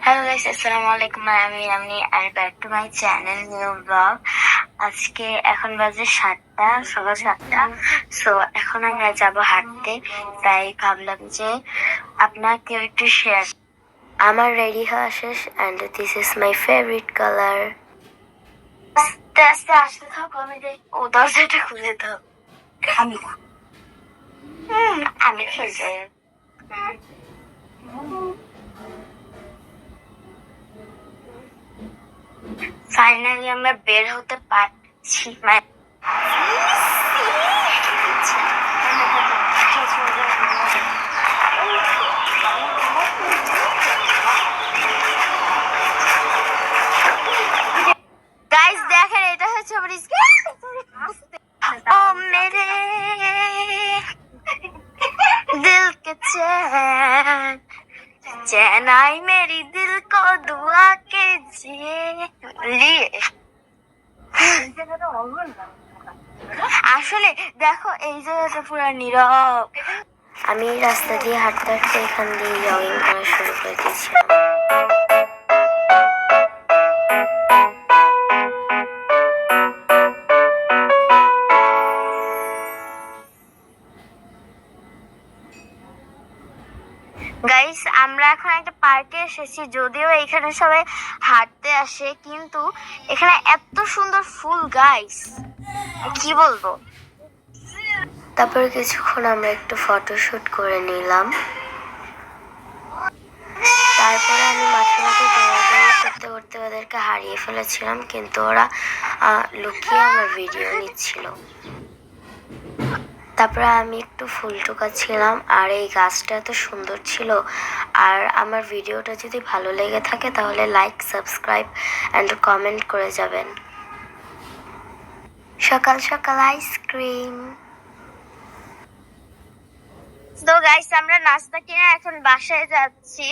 Hello guys, আসসালামু আলাইকুম। আমি আর back to my channel new blog. আজকে এখন বাজে সকাল 7টা। সো এখন আমরা যাব হাঁটতে, তাই ভাবলাম যে আপনাকেও একটু শেয়ার। আমার রেডি হওয়া শেষ and this is my favourite colour. আস্তে আস্তে আসতে থাকো, দরজাটা খুলে দাও। আমি আমি খেলতে ফাইনালি আমরা বের হতে পারছি। গাইস দেখেন, এটা হচ্ছে আমার ও মেরে दिल के चैन चैन आई मेरी दिल को दुआ के लिए। আসলে দেখো, এই জায়গাটা পুরো নীরব। আমি রাস্তা দিয়ে হাঁটতে হাঁটতে এখান দিয়ে জগিং করা শুরু করে দিয়েছিলাম। গাইস, আমরা এখন একটা পার্কে এসেছি। যদিও এখানে সবাই হাঁটতে আসে, কিন্তু এখানে এত সুন্দর ফুল গাইস, কি বলবো। তারপর কিছুক্ষণ আমরা একটু ফটোশুট করে নিলাম। তারপরে আমি মাঝে মাঝে দৌড়াদৌড়ি করতে করতে ওদেরকে হারিয়ে ফেলেছিলাম, কিন্তু ওরা লুকিয়ে আমার ভিডিও নিচ্ছিল। তারপরে আমি একটু ফুল টোকাচ্ছিলাম, আর এই গাছটা এত সুন্দর ছিল। আর আমার ভিডিওটা যদি ভালো লেগে থাকে তাহলে লাইক, সাবস্ক্রাইব অ্যান্ড কমেন্ট করে যাবেন। সকাল সকাল আইসক্রিম। তো গাইস, আমরা নাস্তা কিনে এখন বাসায় যাচ্ছি।